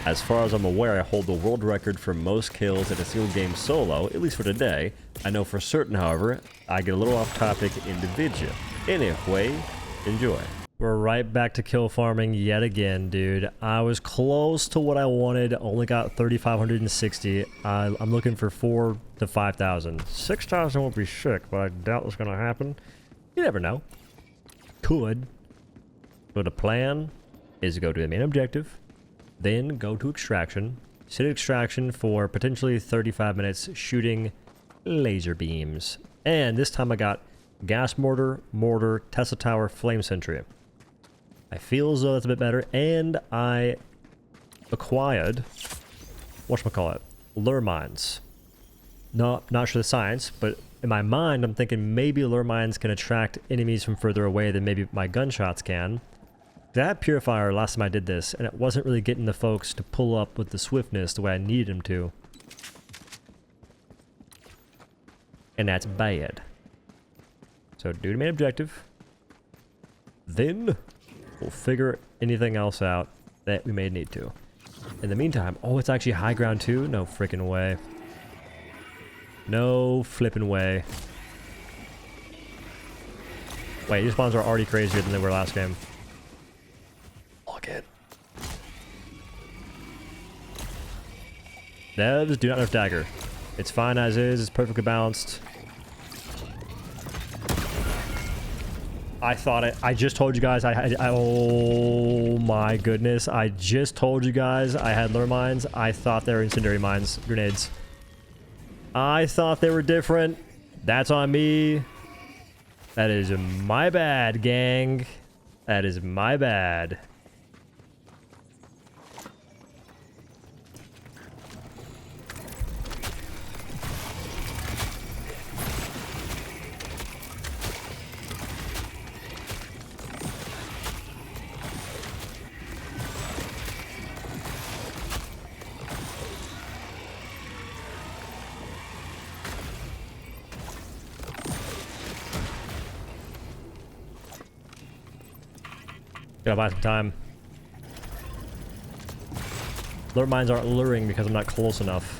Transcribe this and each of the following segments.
As far as I'm aware, I hold the world record for most kills in a single game solo, at least for today. I know for certain, however, I get a little off topic in the video. Anyway, enjoy. We're right back to kill farming yet again, dude. I was close to what I wanted, only got 3,560. I'm looking for 4,000 to 5,000. 6,000 won't be sick, but I doubt it's gonna happen. You never know. Could. But the plan is to go to the main objective, then go to extraction, sit at extraction for potentially 35 minutes shooting laser beams. And this time I got gas mortar, Tesla tower, flame sentry. I feel as though that's a bit better, and I acquired, whatchamacallit, lure mines. No, not sure the science, but in my mind I'm thinking maybe lure mines can attract enemies from further away than maybe my gunshots can. I had Purifier last time I did this, and it wasn't really getting the folks to pull up with the swiftness the way I needed them to. And that's bad. So do the main objective. Then we'll figure anything else out that we may need to. In the meantime, oh, it's actually high ground too? No freaking way. No flipping way. Wait, these spawns are already crazier than they were last game. Look it. Devs do not nerf dagger. It's fine as is, it's perfectly balanced. I thought it. I just told you guys oh my goodness. I just told you guys I had lure mines. I thought they were incendiary mines. Grenades. I thought they were different. That's on me. That is my bad, gang. That is my bad. Gotta buy some time. Lure mines aren't luring because I'm not close enough.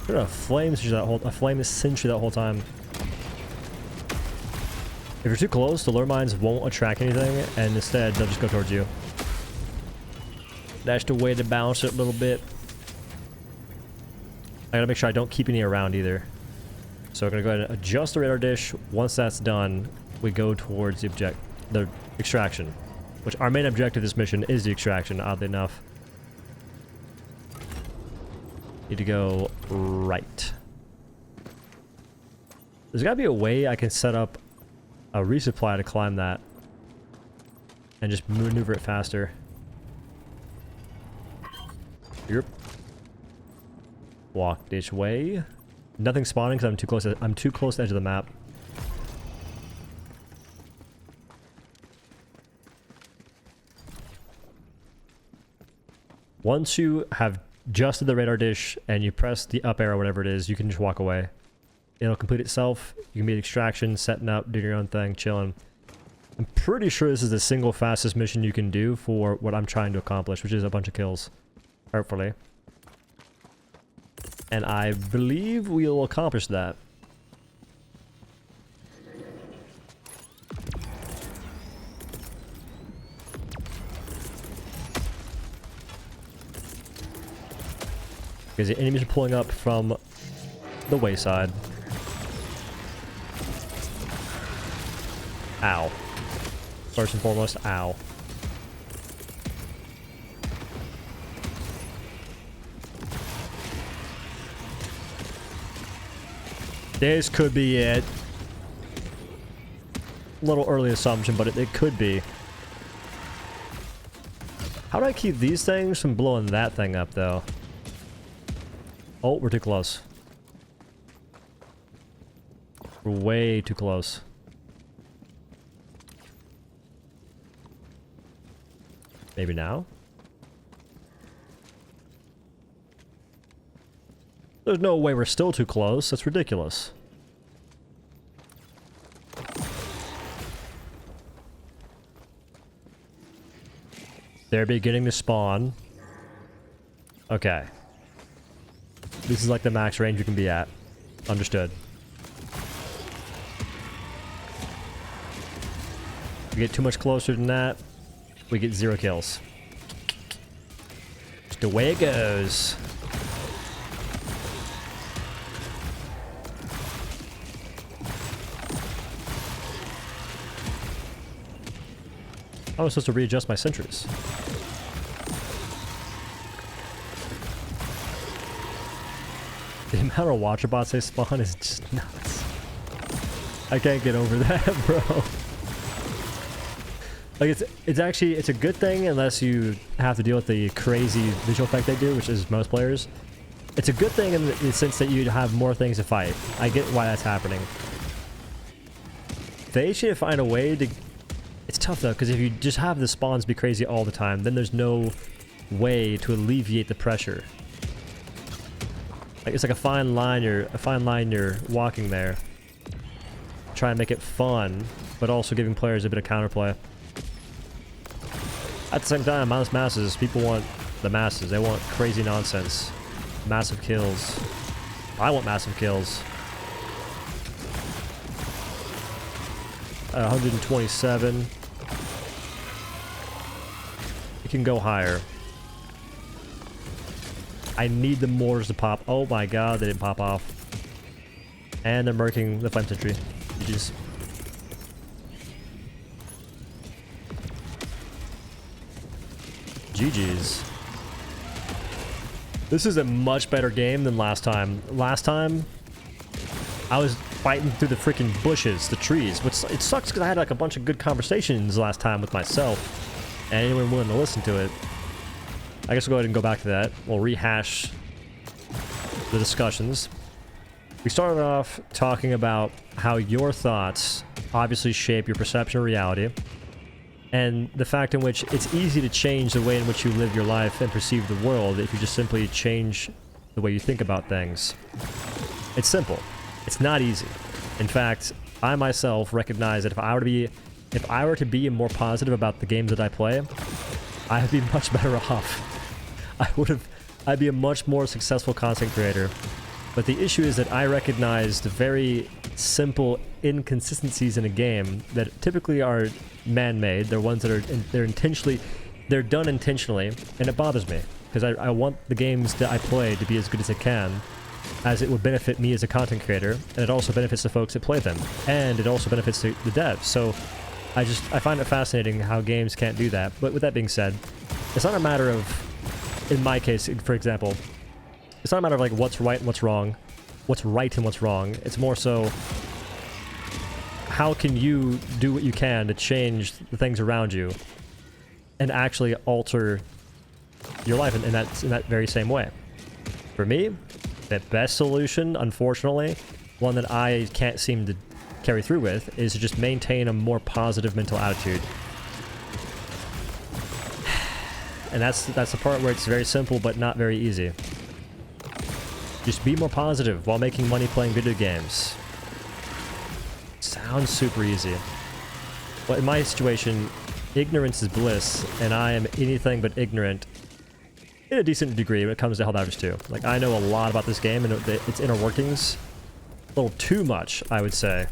Should have a flame sentry that whole time. If you're too close, the lure mines won't attract anything, and instead they'll just go towards you. That's the way to balance it a little bit. I gotta make sure I don't keep any around either. So we're gonna go ahead and adjust the radar dish. Once that's done, we go towards the extraction, which our main objective of this mission is the extraction, oddly enough. Need to go right. There's gotta be a way I can set up a resupply to climb that and just maneuver it faster. Yep. Walk this way. Nothing spawning because I'm too close to the edge of the map. Once you have adjusted the radar dish and you press the up arrow, whatever it is, you can just walk away. It'll complete itself. You can be at extraction, setting up, doing your own thing, chilling. I'm pretty sure this is the single fastest mission you can do for what I'm trying to accomplish, which is a bunch of kills. Hopefully. And I believe we'll accomplish that. Because the enemies are pulling up from the wayside. Ow. First and foremost, ow. This could be it. A little early assumption, but it could be. How do I keep these things from blowing that thing up, though? Oh, we're too close. We're way too close. Maybe now? There's no way we're still too close. That's ridiculous. They're beginning to spawn. Okay. This is like the max range you can be at. Understood. We get too much closer than that, we get 0 kills. Just the way it goes. I was supposed to readjust my sentries. The amount of watcher bots they spawn is just nuts. I can't get over that, bro. Like, it's a good thing unless you have to deal with the crazy visual effect they do, which is most players. It's a good thing in the sense that you have more things to fight. I get why that's happening. They should find a way to... It's tough though, because if you just have the spawns be crazy all the time, then there's no way to alleviate the pressure. Like, it's like a fine line you're walking there. Try and make it fun, but also giving players a bit of counterplay. At the same time, masses, people want the masses. They want crazy nonsense. Massive kills. I want massive kills. At 127. It can go higher. I need the mortars to pop. Oh my god, they didn't pop off. And they're murking the flame sentry. GG's. GG's. This is a much better game than last time. Last time, I was fighting through the freaking bushes, the trees. Which, it sucks because I had like a bunch of good conversations last time with myself. And anyone willing to listen to it. I guess we'll go ahead and go back to that. We'll rehash the discussions. We started off talking about how your thoughts obviously shape your perception of reality, and the fact in which it's easy to change the way in which you live your life and perceive the world if you just simply change the way you think about things. It's simple. It's not easy. In fact, I myself recognize that if I were to be more positive about the games that I play, I would be much better off. I'd be a much more successful content creator. But the issue is that I recognize the very simple inconsistencies in a game that typically are man-made. They're ones that they're done intentionally, and it bothers me because I want the games that I play to be as good as it can, as it would benefit me as a content creator, and it also benefits the folks that play them, and it also benefits the devs. So I find it fascinating how games can't do that. But with that being said, it's not a matter of, in my case, for example, it's not a matter of like what's right and what's wrong, what's right and what's wrong. It's more so, how can you do what you can to change the things around you and actually alter your life in that very same way. For me, the best solution, unfortunately, one that I can't seem to carry through with, is to just maintain a more positive mental attitude. And that's the part where it's very simple but not very easy. Just be more positive while making money playing video games. Sounds super easy. But in my situation, ignorance is bliss, and I am anything but ignorant in a decent degree when it comes to Helldivers 2. Like, I know a lot about this game and its inner workings. A little too much, I would say.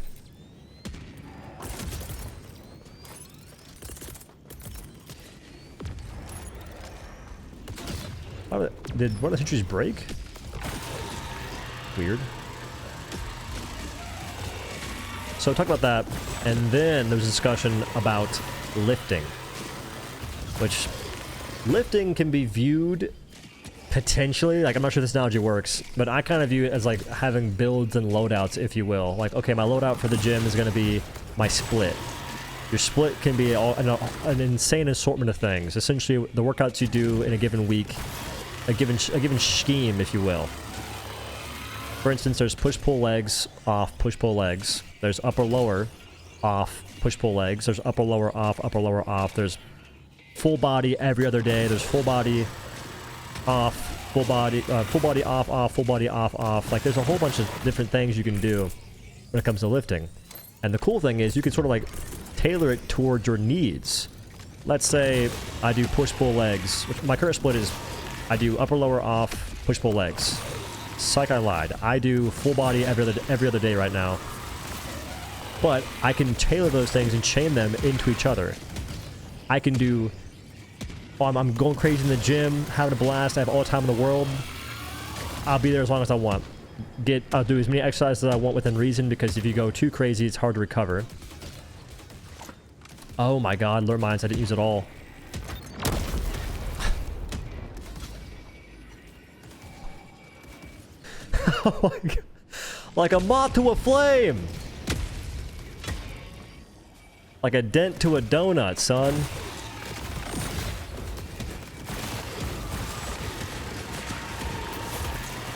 Did one of the sentries break? Weird. So talk about that, and then there was a discussion about lifting. Which, lifting can be viewed potentially, like, I'm not sure this analogy works, but I kind of view it as like having builds and loadouts, if you will. Like, okay, my loadout for the gym is going to be my split. Your split can be an insane assortment of things. Essentially, the workouts you do in a given week, a given scheme, if you will. For instance, there's push-pull legs, off, push-pull legs. There's upper-lower, off, push-pull legs. There's upper-lower, off, upper-lower, off. There's full body every other day. There's full body, off, full body off, off, full body off, off. Like, there's a whole bunch of different things you can do when it comes to lifting. And the cool thing is you can sort of like tailor it towards your needs. let's say I do push-pull legs. Which my current split is I do upper, lower, off, push-pull legs. Psych, I lied. I do full body every other day right now. But I can tailor those things and chain them into each other. I can do... Oh, I'm going crazy in the gym, having a blast, I have all the time in the world. I'll be there as long as I want. I'll do as many exercises as I want within reason, because if you go too crazy, it's hard to recover. Oh my god, lure mines, I didn't use it all. Oh my god. Like a moth to a flame! Like a dent to a donut, son.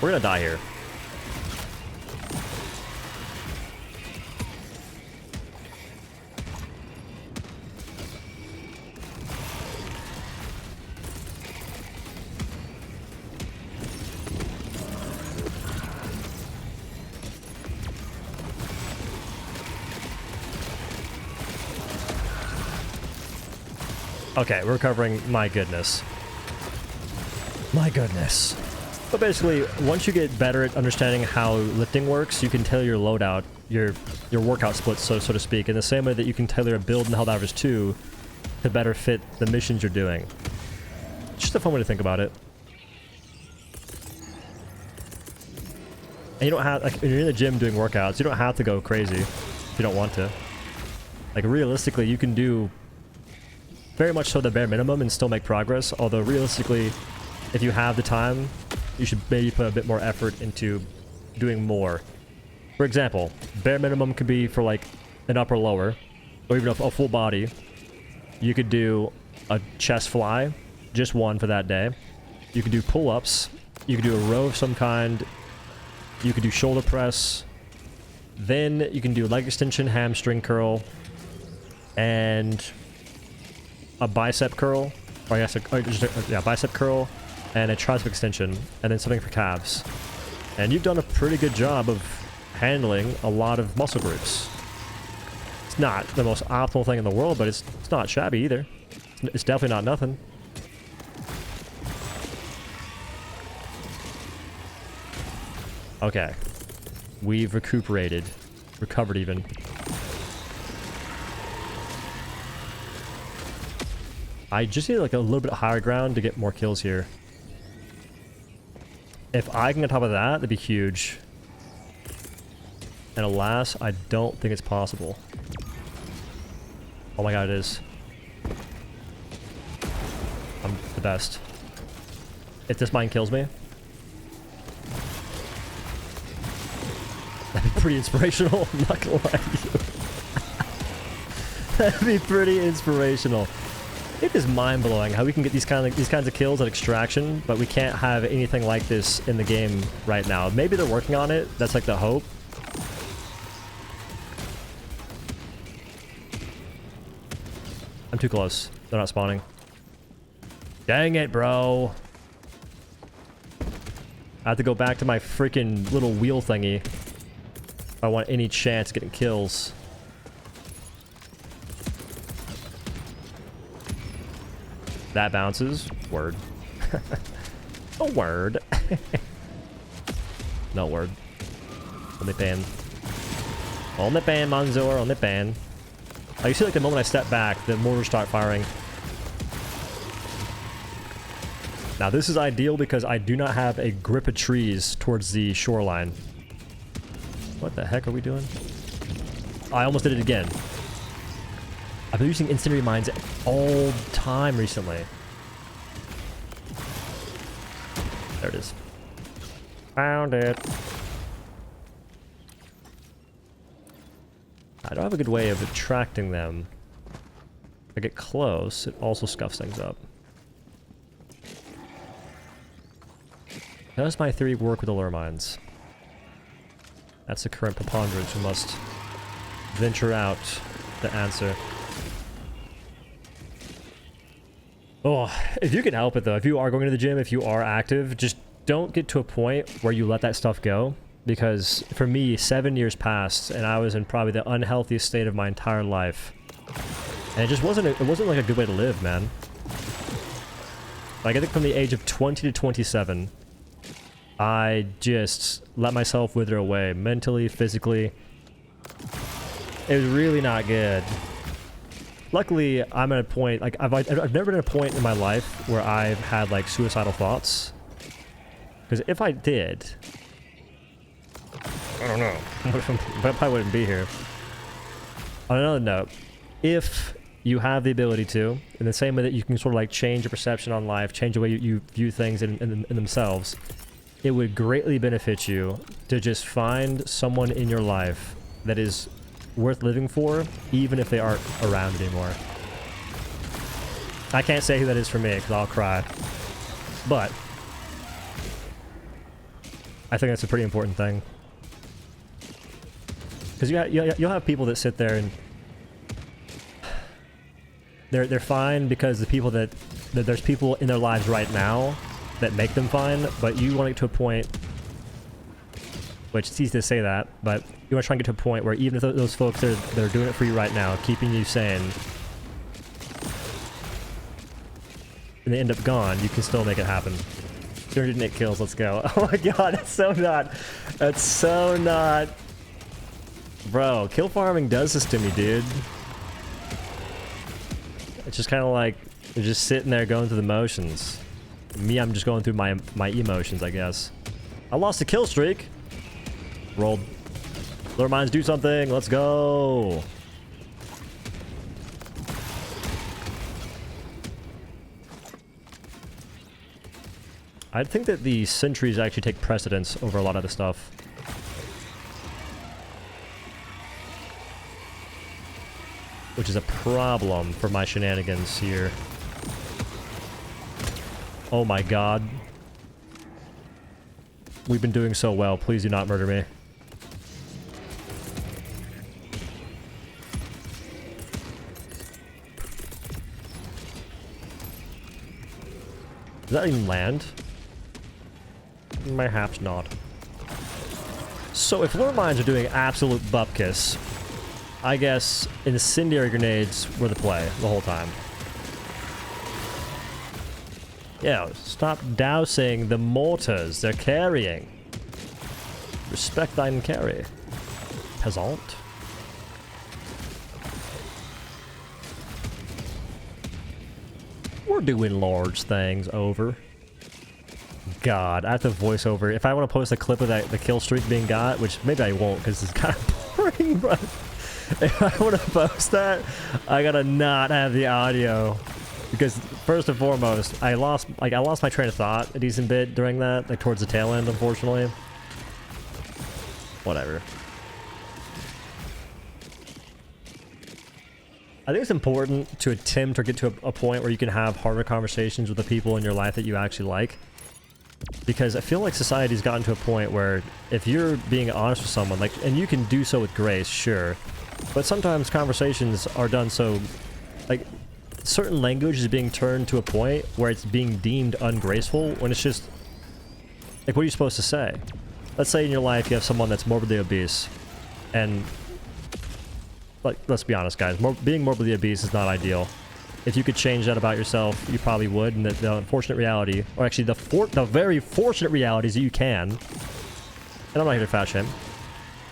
We're gonna die here. Okay, we're recovering. My goodness. My goodness. But basically, once you get better at understanding how lifting works, you can tailor your loadout, your workout splits, so to speak, in the same way that you can tailor a build in Helldivers 2 to better fit the missions you're doing. Just a fun way to think about it. And you don't have, like, when you're in the gym doing workouts, you don't have to go crazy if you don't want to. Like, realistically, you can do very much so the bare minimum and still make progress, although realistically, if you have the time, you should maybe put a bit more effort into doing more. For example, bare minimum could be for like an upper lower, or even a full body. You could do a chest fly, just one for that day. You could do pull-ups. You could do a row of some kind. You could do shoulder press. Then you can do leg extension, hamstring curl, and a bicep curl, or I guess yeah, bicep curl, and a tricep extension, and then something for calves. And you've done a pretty good job of handling a lot of muscle groups. It's not the most optimal thing in the world, but it's not shabby either. It's definitely not nothing. Okay. We've recuperated. Recovered even. I just need like a little bit higher ground to get more kills here. If I can get on top of that, that'd be huge. And alas, I don't think it's possible. Oh my god, it is. I'm the best. If this mine kills me, that'd be pretty inspirational. I'm not gonna lie to you. That'd be pretty inspirational. It is mind-blowing how we can get these kinds of kills at extraction, but we can't have anything like this in the game right now. Maybe they're working on it. That's like the hope. I'm too close. They're not spawning. Dang it, bro. I have to go back to my freaking little wheel thingy if I want any chance of getting kills. That bounces. Word. A word. No word. Only pan. Only pan, Manzor. Only pan. Oh, you see, like, the moment I step back, the mortars start firing. Now, this is ideal because I do not have a grip of trees towards the shoreline. What the heck are we doing? I almost did it again. I've been using incendiary mines all the time recently. There it is. Found it. I don't have a good way of attracting them. If I get close, it also scuffs things up. How does my theory work with the lure mines? That's the current preponderance. We must venture out to answer. Oh, if you can help it though, if you are going to the gym, if you are active, just don't get to a point where you let that stuff go. Because for me, 7 years passed and I was in probably the unhealthiest state of my entire life. And it wasn't like a good way to live, man. Like, I think from the age of 20 to 27, I just let myself wither away mentally, physically. It was really not good. Luckily, I'm at a point, like, I've never been at a point in my life where I've had, like, suicidal thoughts. Because if I did, I don't know, I probably wouldn't be here. On another note, if you have the ability to, in the same way that you can sort of like change your perception on life, change the way you view things in themselves, it would greatly benefit you to just find someone in your life that is worth living for, even if they aren't around anymore. I can't say who that is for me, because I'll cry. But I think that's a pretty important thing. Because you'll have people that sit there and they're fine because the people that there's people in their lives right now that make them fine, but you want to get to a point, which it's easy to say that, but you want to try and get to a point where even if those folks that are doing it for you right now, keeping you sane, and they end up gone, you can still make it happen. 308 kills, let's go. Oh my god, that's so not. Bro, kill farming does this to me, dude. It's just kind of like, you're just sitting there going through the motions. Me, I'm just going through my emotions, I guess. I lost a kill streak. Rolled. Lure mines, do something. Let's go. I think that the sentries actually take precedence over a lot of the stuff. Which is a problem for my shenanigans here. Oh my god. We've been doing so well. Please do not murder me. Does that even land? Perhaps not. So if lure mines are doing absolute bupkis, I guess incendiary grenades were the play the whole time. Yeah, stop dousing the mortars they're carrying. Respect thine carry, peasant. We're doing large things, over. God, I have to voice over. If I want to post a clip of the kill streak being got, which maybe I won't because it's kind of boring, but if I want to post that, I gotta not have the audio. Because first and foremost, I lost my train of thought a decent bit during that, like towards the tail end, unfortunately. Whatever. I think it's important to attempt or get to a point where you can have harder conversations with the people in your life that you actually like. Because I feel like society's gotten to a point where if you're being honest with someone, like, and you can do so with grace, sure, but sometimes conversations are done so, like, certain language is being turned to a point where it's being deemed ungraceful when it's just, like, what are you supposed to say? Let's say in your life you have someone that's morbidly obese, and, like, let's be honest, guys, being morbidly obese is not ideal. If you could change that about yourself, you probably would, and the unfortunate reality, or actually the very fortunate reality is that you can, and I'm not here to fat shame,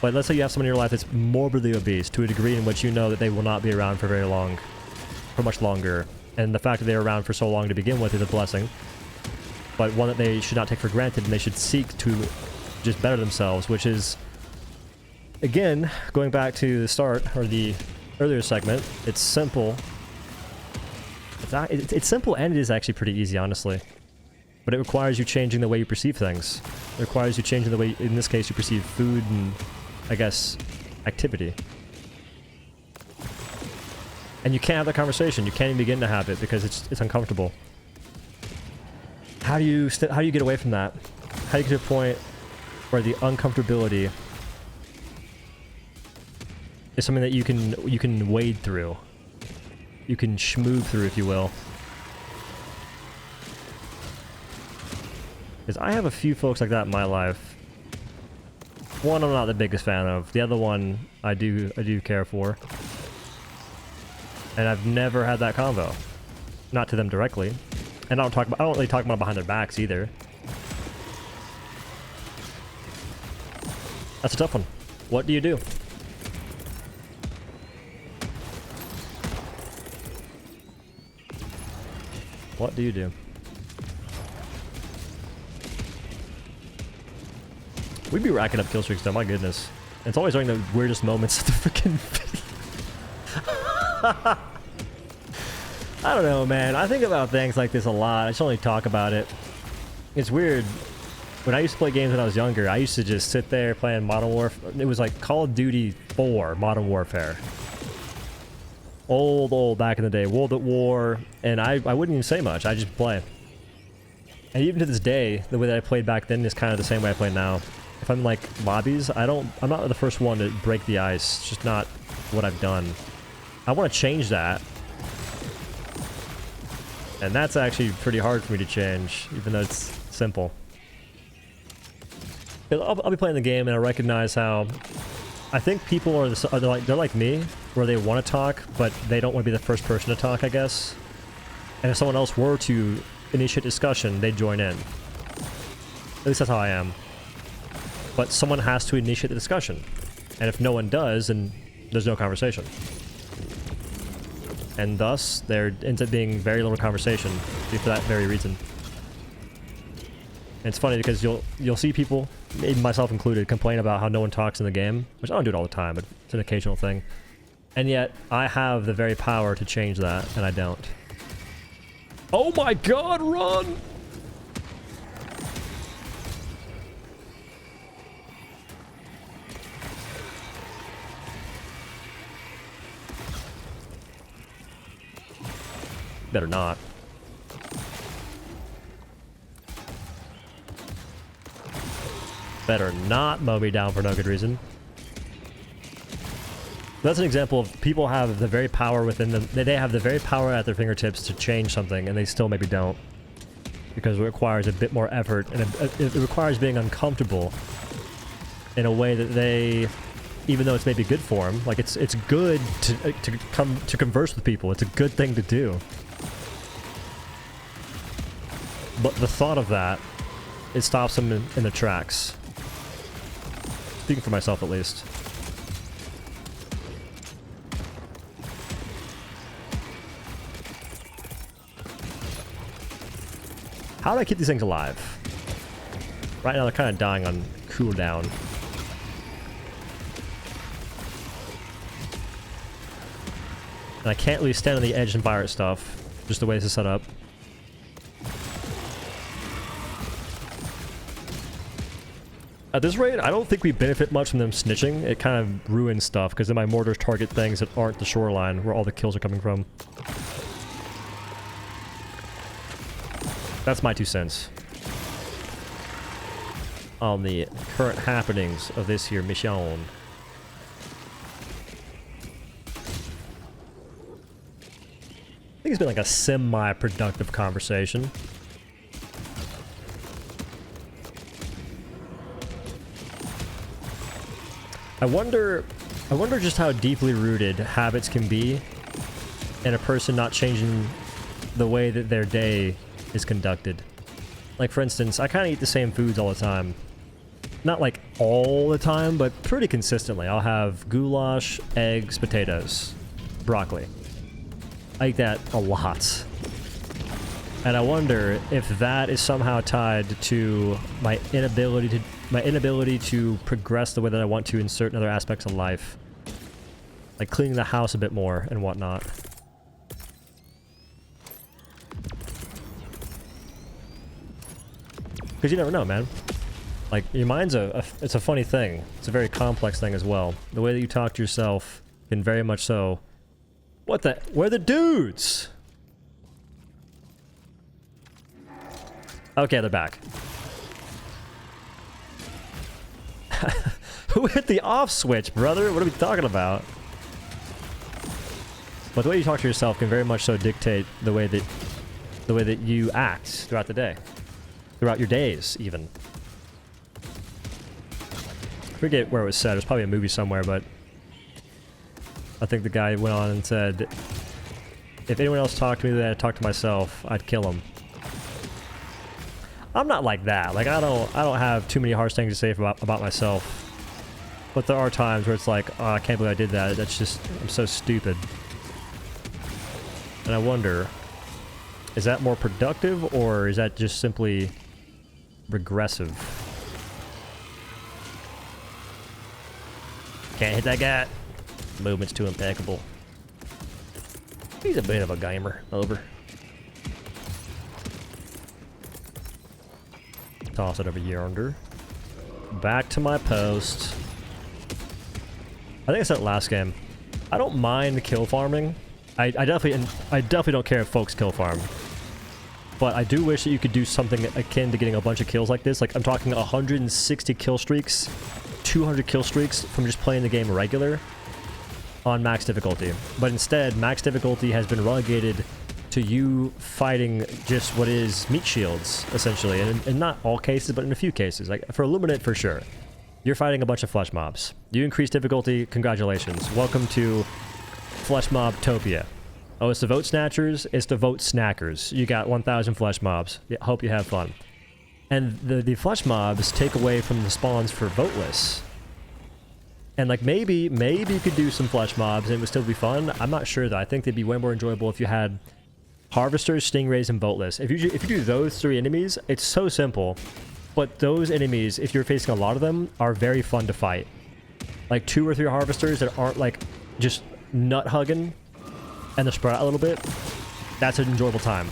but let's say you have someone in your life that's morbidly obese to a degree in which you know that they will not be around for very long, for much longer, and the fact that they're around for so long to begin with is a blessing, but one that they should not take for granted, and they should seek to just better themselves, which is, again, going back to the start, or the earlier segment, it's simple. It's simple, and it is actually pretty easy, honestly. But it requires you changing the way you perceive things. It requires you changing the way, in this case, you perceive food and, I guess, activity. And you can't have that conversation. You can't even begin to have it because it's uncomfortable. How do you get away from that? How do you get to a point where the uncomfortability is something that you can wade through? You can schmoove through, if you will. Because I have a few folks like that in my life. One I'm not the biggest fan of. The other one I do care for. And I've never had that convo. Not to them directly. And I don't really talk about behind their backs either. That's a tough one. What do you do? What do you do? We'd be racking up kill streaks though, my goodness. And it's always during the weirdest moments of the freaking video. I don't know, man. I think about things like this a lot. I just only talk about it. It's weird. When I used to play games when I was younger, I used to just sit there playing Modern Warfare. It was like Call of Duty 4 Modern Warfare. Old back in the day. World at War. And I wouldn't even say much. I just play. And even to this day, the way that I played back then is kind of the same way I play now. If I'm like lobbies, I'm not the first one to break the ice. It's just not what I've done. I want to change that. And that's actually pretty hard for me to change, even though it's simple. I'll be playing the game and I recognize how I think people are they're like me, where they want to talk, but they don't want to be the first person to talk, I guess. And if someone else were to initiate discussion, they'd join in. At least that's how I am. But someone has to initiate the discussion. And if no one does, then there's no conversation. And thus, there ends up being very little conversation for that very reason. And it's funny because you'll see people, even myself included, complain about how no one talks in the game, which I don't do it all the time, but it's an occasional thing. And yet, I have the very power to change that, and I don't. Oh my god, run! Better not. Better not mow me down for no good reason. That's an example of people have the very power within them. They have the very power at their fingertips to change something, and they still maybe don't. Because it requires a bit more effort, and it requires being uncomfortable in a way that they, even though it's maybe good for them, like it's good to converse with people. It's a good thing to do. But the thought of that, it stops them in the tracks. Speaking for myself, at least. How do I keep these things alive? Right now, they're kind of dying on cooldown. And I can't really stand on the edge and fire at stuff, just the way this is set up. At this rate, I don't think we benefit much from them snitching. It kind of ruins stuff, because then my mortars target things that aren't the shoreline, where all the kills are coming from. That's my 2 cents on the current happenings of this here mission. I think it's been like a semi-productive conversation. I wonder just how deeply rooted habits can be in a person not changing the way that their day is conducted. Like, for instance, I kind of eat the same foods all the time. Not like all the time, but pretty consistently. I'll have goulash, eggs, potatoes, broccoli. I eat that a lot. And I wonder if that is somehow tied to my inability to progress the way that I want to in certain other aspects of life. Like cleaning the house a bit more and whatnot. Because you never know, man. Like, your mind's it's a funny thing. It's a very complex thing as well. The way that you talk to yourself can very much so... What the... Where are the dudes? Okay, they're back. Who hit the off switch, brother? What are we talking about? But the way you talk to yourself can very much so dictate the way that you act throughout the day. Throughout your days, even. I forget where it was said. It was probably a movie somewhere, but I think the guy went on and said, If anyone else talked to me that I talked to myself, I'd kill him. I'm not like that. Like, I don't have too many harsh things to say about myself. But there are times where it's like, oh, I can't believe I did that. That's just, I'm so stupid. And I wonder, is that more productive or is that just simply regressive? Can't hit that guy. Movement's too impeccable. He's a bit of a gamer. Over. Toss it over yonder. Back to my post. I think I said it last game. I don't mind kill farming. I definitely don't care if folks kill farm. But I do wish that you could do something akin to getting a bunch of kills like this. Like, I'm talking 160 kill streaks, 200 kill streaks from just playing the game regular on max difficulty. But instead, max difficulty has been relegated to you fighting just what is meat shields, essentially. And in not all cases, but in a few cases. Like, for Illuminate, for sure. You're fighting a bunch of flesh mobs. You increase difficulty, congratulations. Welcome to Flesh Mob Topia. Oh, it's the vote snatchers, it's the vote snackers. You got 1,000 flesh mobs. Yeah, hope you have fun. And the flesh mobs take away from the spawns for voteless. And like maybe you could do some flesh mobs and it would still be fun. I'm not sure though. I think they'd be way more enjoyable if you had harvesters, stingrays, and voteless. If you do those three enemies, it's so simple. But those enemies, if you're facing a lot of them, are very fun to fight. Like 2 or 3 harvesters that aren't like just nut hugging and they're spread out a little bit, that's an enjoyable time.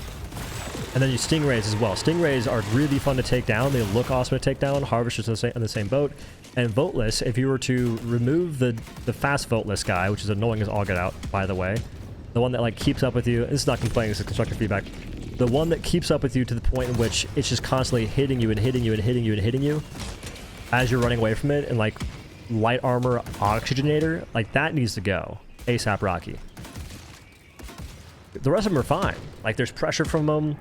And then you stingrays as well. Stingrays are really fun to take down. They look awesome to take down. Harvesters on the same boat. And voteless, if you were to remove the fast voteless guy, which is annoying as all get out, by the way, the one that like keeps up with you, this is not complaining, this is constructive feedback. The one that keeps up with you to the point in which it's just constantly hitting you and hitting you and hitting you and hitting you as you're running away from it, and like light armor oxygenator, like that needs to go. ASAP Rocky. The rest of them are fine. Like there's pressure from them.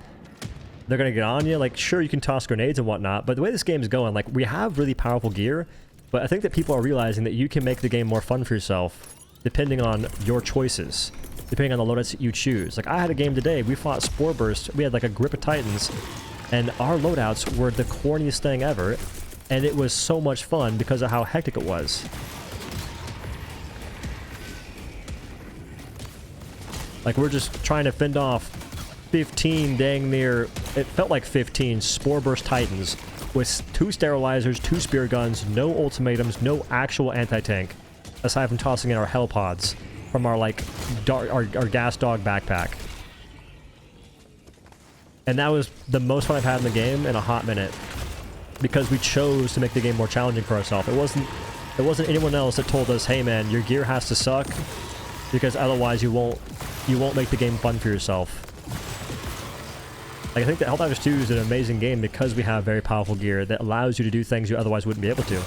They're gonna get on you. Like sure, you can toss grenades and whatnot, but the way this game is going, like we have really powerful gear, but I think that people are realizing that you can make the game more fun for yourself depending on your choices. Depending on the loadouts that you choose. Like, I had a game today, we fought Spore Burst, we had like a grip of Titans, and our loadouts were the corniest thing ever, and it was so much fun because of how hectic it was. Like, we're just trying to fend off 15 dang near, it felt like 15 Spore Burst Titans with 2 sterilizers, 2 spear guns, no ultimatums, no actual anti-tank, aside from tossing in our hell pods from our like our gas dog backpack. And that was the most fun I've had in the game in a hot minute because we chose to make the game more challenging for ourselves. It wasn't anyone else that told us, hey man, your gear has to suck because otherwise you won't make the game fun for yourself. Like, I think that Helldivers 2 is an amazing game because we have very powerful gear that allows you to do things you otherwise wouldn't be able to.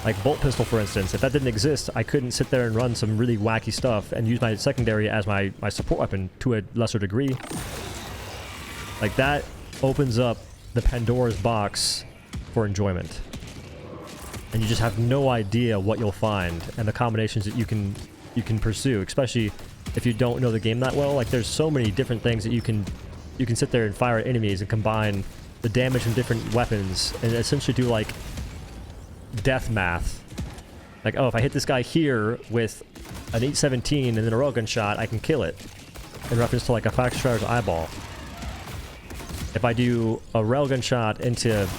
Like bolt pistol, for instance. If that didn't exist, I couldn't sit there and run some really wacky stuff and use my secondary as my support weapon to a lesser degree. Like, that opens up the Pandora's box for enjoyment. And you just have no idea what you'll find and the combinations that you can pursue, especially if you don't know the game that well. Like, there's so many different things that you can sit there and fire at enemies and combine the damage from different weapons and essentially do like death math. Like, oh, if I hit this guy here with an 817 and then a railgun shot, I can kill it. In reference to like a Faction Strider's eyeball. If I do a railgun shot into,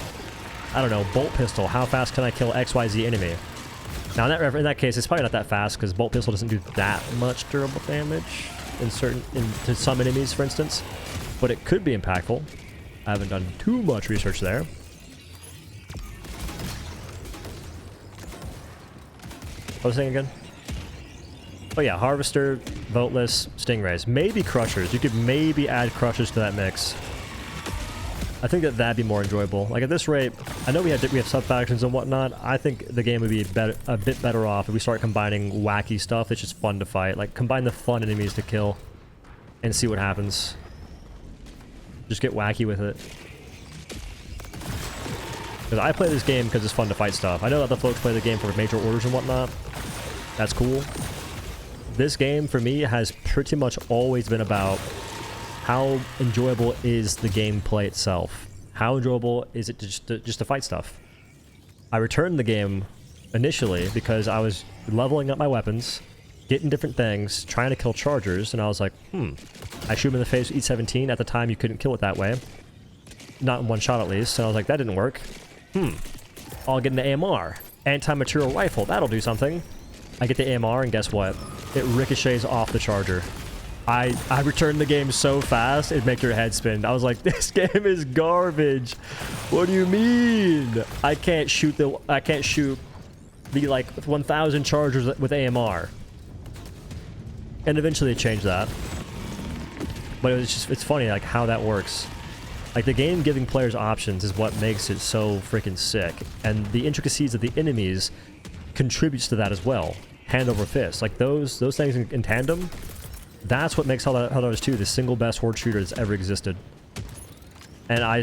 I don't know, bolt pistol, how fast can I kill XYZ enemy? Now in that case, it's probably not that fast because bolt pistol doesn't do that much durable damage to some enemies, for instance. But it could be impactful. I haven't done too much research there. What was I saying again? Oh yeah, Harvester, Voteless, Stingrays. Maybe Crushers. You could maybe add Crushers to that mix. I think that'd be more enjoyable. Like, at this rate, I know we have sub-factions and whatnot. I think the game would be a bit better off if we start combining wacky stuff that's just fun to fight. Like, combine the fun enemies to kill and see what happens. Just get wacky with it. Because I play this game because it's fun to fight stuff. I know other folks play the game for major orders and whatnot. That's cool. this game for me has pretty much always been about how enjoyable is the gameplay itself. How enjoyable is it just to fight stuff? I returned the game initially because I was leveling up my weapons, getting different things, trying to kill chargers, and I was like, I shoot him in the face with E17. At the time, you couldn't kill it that way. Not in one shot, at least. And I was like, that didn't work. I'll get an AMR. Anti-material rifle. That'll do something. I get the AMR, and guess what? It ricochets off the charger. I returned the game so fast, it'd make your head spin. I was like, this game is garbage. What do you mean? I can't shoot the like 1,000 chargers with AMR. And eventually they changed that. But it's funny like how that works. Like the game giving players options is what makes it so freaking sick. And the intricacies of the enemies contributes to that as well. Hand over fist. Like those things in tandem, that's what makes Helldivers 2 the single best horde shooter that's ever existed. And I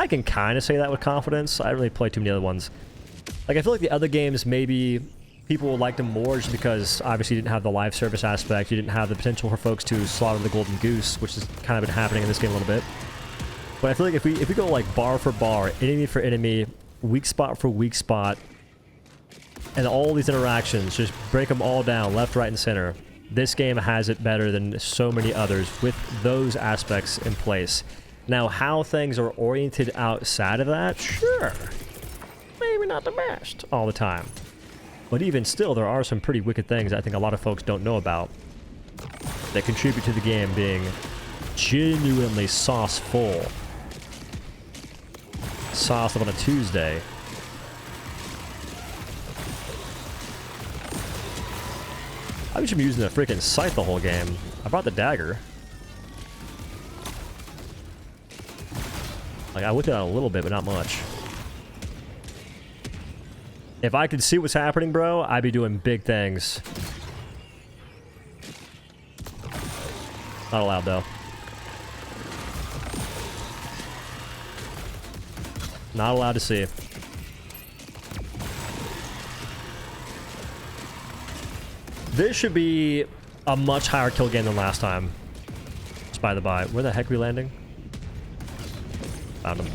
can kind of say that with confidence. I don't really play too many other ones. Like I feel like the other games maybe people liked them more just because obviously you didn't have the live service aspect, you didn't have the potential for folks to slaughter the golden goose, which has kind of been happening in this game a little bit. But I feel like if we go like bar for bar, enemy for enemy, weak spot for weak spot, and all these interactions, just break them all down, left, right, and center. This game has it better than so many others with those aspects in place. Now, how things are oriented outside of that, sure. Maybe not the best all the time. But even still, there are some pretty wicked things I think a lot of folks don't know about that contribute to the game being genuinely sauce-full. Sauce on a Tuesday. I should be using the freaking scythe the whole game. I brought the dagger. Like, I whipped it out a little bit, but not much. If I could see what's happening, bro, I'd be doing big things. Not allowed, though. Not allowed to see. This should be a much higher kill game than last time. Just by the by. Where the heck are we landing? Found him.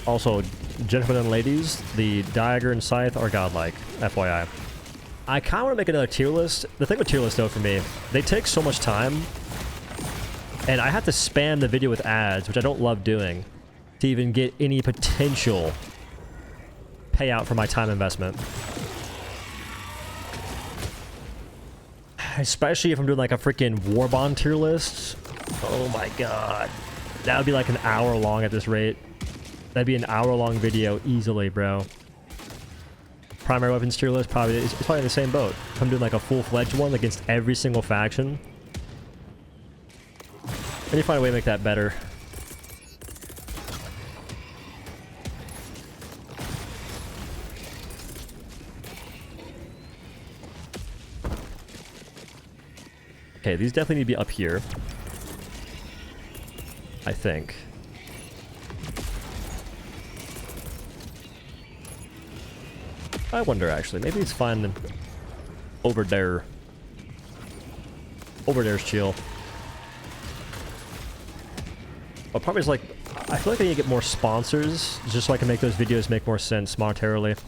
Also, gentlemen and ladies, the dagger and scythe are godlike, FYI. I kind of want to make another tier list. The thing with tier lists, though, for me, they take so much time, and I have to spam the video with ads, which I don't love doing, to even get any potential payout for my time investment. Especially if I'm doing like a freaking Warbond tier list. Oh my god. That would be like an hour long at this rate. That'd be an hour-long video easily, bro. Primary weapons tier list, it's probably in the same boat. If I'm doing like a full-fledged one against every single faction, I need to find a way to make that better. Okay, these definitely need to be up here. I think. I wonder, actually. Maybe it's fine over there. Over there's chill. But probably it's like... I feel like I need to get more sponsors, just so I can make those videos make more sense monetarily.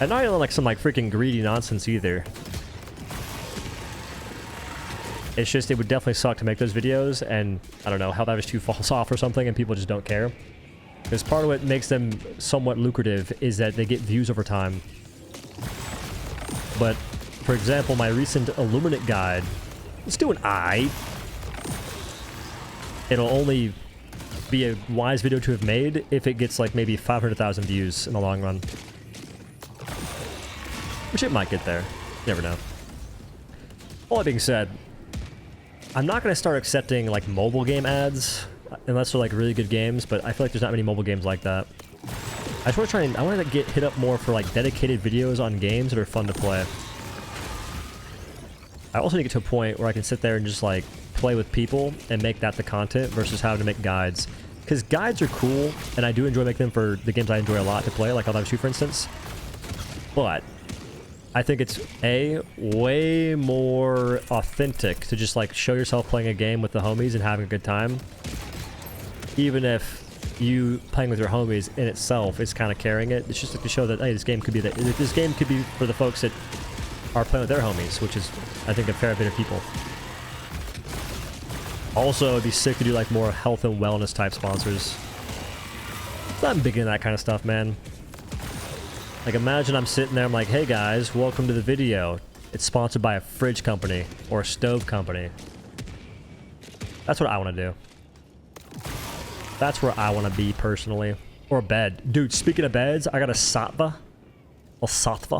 And not even like some like freaking greedy nonsense either. It's just, it would definitely suck to make those videos, and I don't know, Helldivers 2 falls off or something, and people just don't care. Because part of what makes them somewhat lucrative is that they get views over time. But, for example, my recent Illuminate guide, it's doing aight. It'll only be a wise video to have made if it gets like maybe 500,000 views in the long run. Which it might get there. You never know. All that being said, I'm not going to start accepting like mobile game ads unless they're like really good games, but I feel like there's not many mobile games like that. I just want to try and I want to get hit up more for like dedicated videos on games that are fun to play. I also need to get to a point where I can sit there and just like play with people and make that the content versus having to make guides. Because guides are cool, and I do enjoy making them for the games I enjoy a lot to play, like Helldivers 2, for instance. But I think it's way more authentic to just like show yourself playing a game with the homies and having a good time, even if you playing with your homies in itself is kind of carrying it. It's just like to show that, hey, this game could be for the folks that are playing with their homies, which is, I think, a fair bit of people. Also, it'd be sick to do like more health and wellness type sponsors. I'm big into that kind of stuff, man. Like, imagine I'm sitting there, I'm like, hey guys, welcome to the video. It's sponsored by a fridge company or a stove company. That's what I want to do. That's where I want to be personally. Or a bed. Dude, speaking of beds, I got a scythe. A scythe.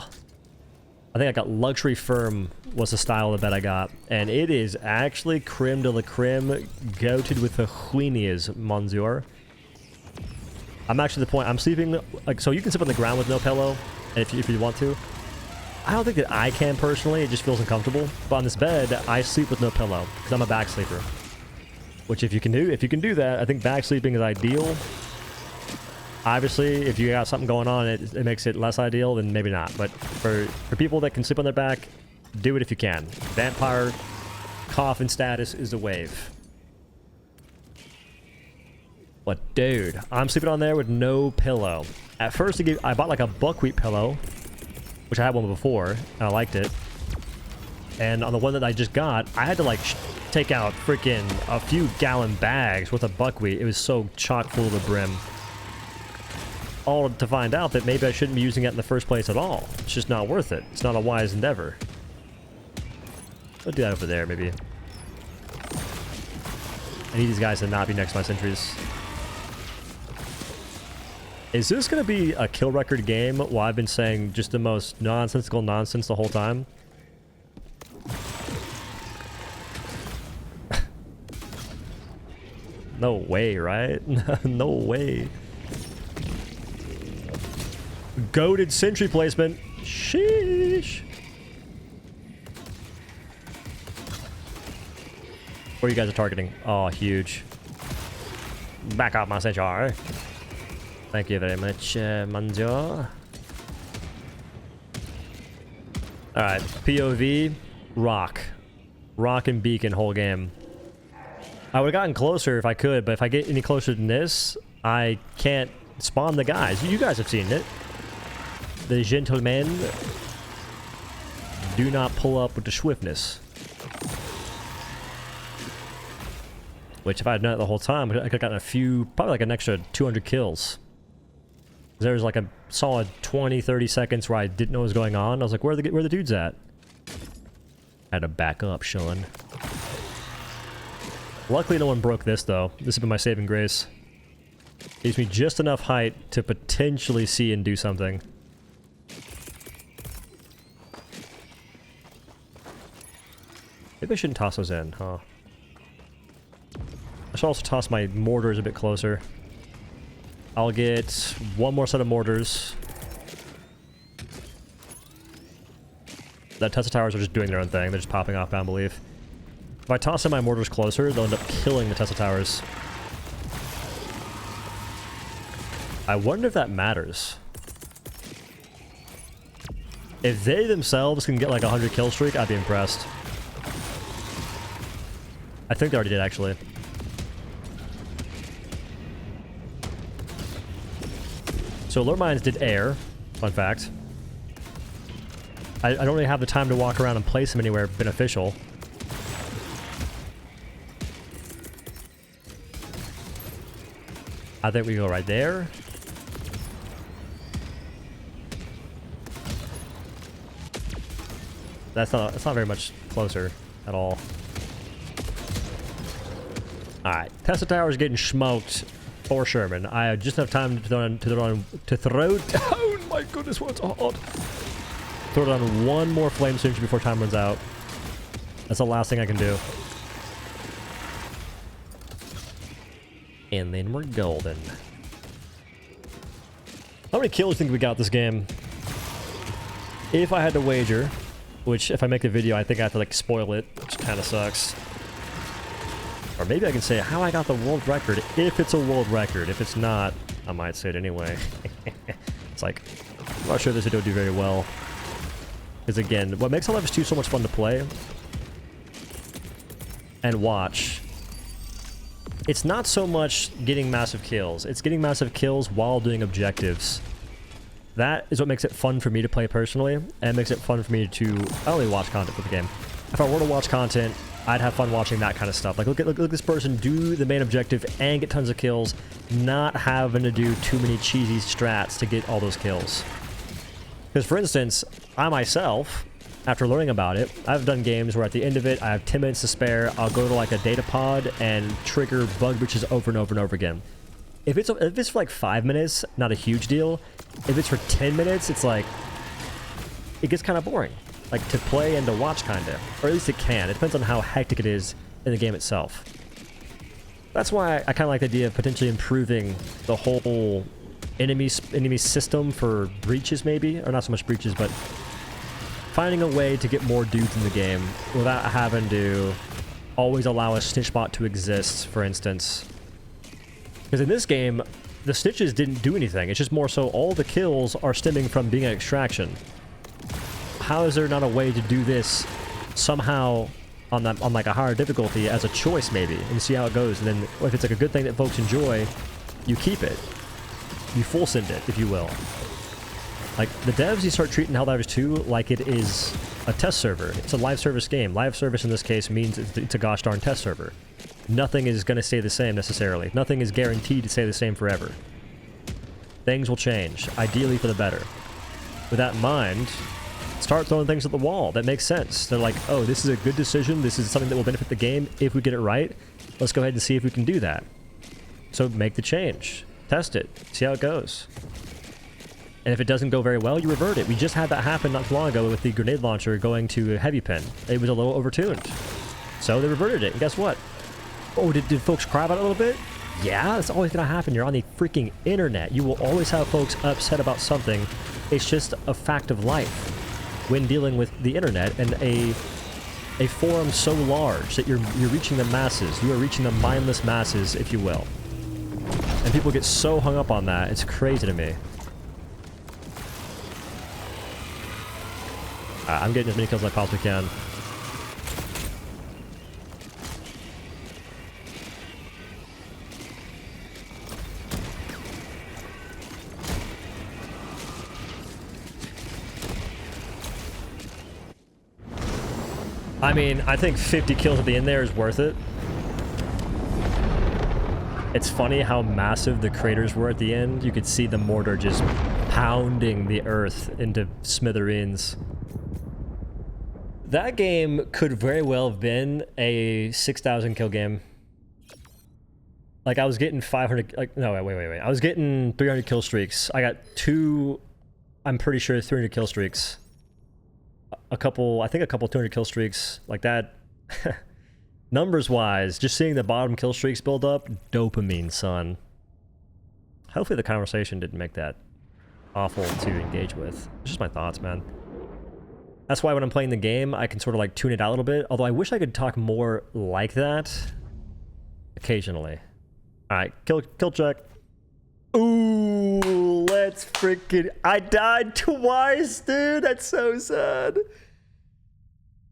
I think I got luxury firm was the style of the bed I got. And it is actually creme de la creme, goated with the Queenies, monsieur. I'm actually at the point, I'm sleeping, like, so you can sleep on the ground with no pillow, if you want to. I don't think that I can personally, it just feels uncomfortable. But on this bed, I sleep with no pillow, because I'm a back sleeper. Which if you can do that, I think back sleeping is ideal. Obviously, if you got something going on, it makes it less ideal, then maybe not. But for people that can sleep on their back, do it if you can. Vampire coffin status is the wave. But dude, I'm sleeping on there with no pillow. At first, I bought like a buckwheat pillow, which I had one before, and I liked it. And on the one that I just got, I had to like take out freaking a few gallon bags worth of buckwheat. It was so chock full to the brim. All to find out that maybe I shouldn't be using it in the first place at all. It's just not worth it. It's not a wise endeavor. I'll do that over there, maybe. I need these guys to not be next to my sentries. Is this going to be a kill record game while I've been saying just the most nonsensical nonsense the whole time? No way, right? No way. Goated sentry placement. Sheesh. Where you guys are targeting? Oh, huge. Back off my sentry. Thank you very much, Manjo. Alright, POV, rock. Rock and beacon whole game. I would have gotten closer if I could, but if I get any closer than this, I can't spawn the guys. You guys have seen it. The gentlemen do not pull up with the swiftness. Which, if I had done it the whole time, I could have gotten a few, probably like an extra 200 kills. There was like a solid 20-30 seconds where I didn't know what was going on. I was like, where are the dudes at? I had to back up, Sean. Luckily, no one broke this, though. This has been my saving grace. Gives me just enough height to potentially see and do something. Maybe I shouldn't toss those in, huh? I should also toss my mortars a bit closer. I'll get one more set of mortars. The Tesla towers are just doing their own thing. They're just popping off beyond belief. If I toss in my mortars closer, they'll end up killing the Tesla towers. I wonder if that matters. If they themselves can get like a 100 kill streak, I'd be impressed. I think they already did, actually. So Alert Mines did air. Fun fact. I don't really have the time to walk around and place them anywhere beneficial. I think we go right there. That's not very much closer at all. Alright, Tesla Tower's getting smoked for Sherman. I have just enough time to throw oh my goodness, what's hot. Throw down one more flame sentry before time runs out. That's the last thing I can do. And then we're golden. How many kills do you think we got this game? If I had to wager, which if I make the video, I think I have to like spoil it, which kind of sucks. Or maybe I can say how I got the world record, if it's a world record. If it's not, I might say it anyway. It's like, I'm not sure this video will do very well. Because again, what makes Helldivers 2 so much fun to play and watch, it's not so much getting massive kills. It's getting massive kills while doing objectives. That is what makes it fun for me to play personally, and makes it fun for me to only watch content for the game. If I were to watch content, I'd have fun watching that kind of stuff. Like, look at this person do the main objective and get tons of kills, not having to do too many cheesy strats to get all those kills. Because, for instance, I myself, after learning about it, I've done games where at the end of it, I have 10 minutes to spare, I'll go to like a data pod and trigger bug breaches over and over and over again. If it's for like 5 minutes, not a huge deal. If it's for 10 minutes, it's like, it gets kind of boring. Like, to play and to watch, kind of. Or at least it can. It depends on how hectic it is in the game itself. That's why I kind of like the idea of potentially improving the whole enemy system for breaches, maybe. Or not so much breaches, but finding a way to get more dudes in the game without having to always allow a snitch bot to exist, for instance. Because in this game, the snitches didn't do anything. It's just more so all the kills are stemming from being an extraction. How is there not a way to do this somehow on like a higher difficulty as a choice, maybe, and see how it goes? And then if it's like a good thing that folks enjoy, you keep it. You full send it, if you will. Like, the devs, you start treating Helldivers 2 like it is a test server. It's a live service game. Live service in this case means it's a gosh darn test server. Nothing is going to stay the same necessarily. Nothing is guaranteed to stay the same forever. Things will change, ideally for the better. With that in mind, start throwing things at the wall. That makes sense. They're like, oh, this is a good decision. This is something that will benefit the game if we get it right. Let's go ahead and see if we can do that. So make the change. Test it. See how it goes. And if it doesn't go very well, you revert it. We just had that happen not too long ago with the grenade launcher going to a heavy pin. It was a little overtuned. So they reverted it. And guess what? Oh, did folks cry about it a little bit? Yeah, that's always going to happen. You're on the freaking internet. You will always have folks upset about something. It's just a fact of life when dealing with the internet and a forum so large that you're reaching the masses. You are reaching the mindless masses, if you will. And people get so hung up on that. It's crazy to me. I'm getting as many kills as I possibly can. I mean, I think 50 kills at the end there is worth it. It's funny how massive the craters were at the end. You could see the mortar just pounding the earth into smithereens. That game could very well have been a 6,000 kill game. Like, I was getting 500, like, no, wait. I was getting 300 kill streaks. I got two, I'm pretty sure 300 kill streaks. I think a couple 200 kill streaks, like that. Numbers wise, just seeing the bottom kill streaks build up, dopamine, son. Hopefully the conversation didn't make that awful to engage with. It's just my thoughts, man. That's why when I'm playing the game, I can sort of like tune it out a little bit. Although I wish I could talk more like that occasionally. All right, kill check. Ooh, let's freaking... I died twice, dude. That's so sad.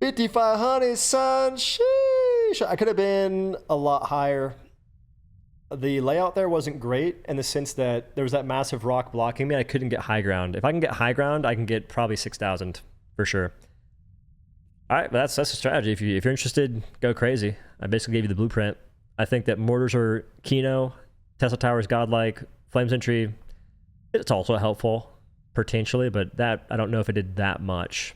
5,500, son. Sheesh. I could have been a lot higher. The layout there wasn't great in the sense that there was that massive rock blocking me. I couldn't get high ground. If I can get high ground, I can get probably 6,000 for sure. All right, but that's the strategy. If you're interested, go crazy. I basically gave you the blueprint. I think that mortars are Kino, Tesla Tower is godlike, Flame Sentry, it's also helpful, potentially, but that I don't know if it did that much.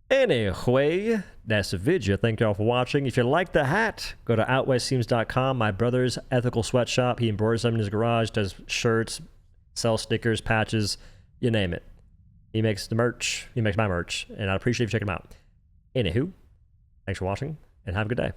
Anyway, that's the video. Thank y'all for watching. If you like the hat, go to outwestseams.com, my brother's ethical sweatshop. He embroiders them in his garage, does shirts, sells stickers, patches, you name it. He makes the merch. He makes my merch, and I'd appreciate if you check him out. Anywho, thanks for watching, and have a good day.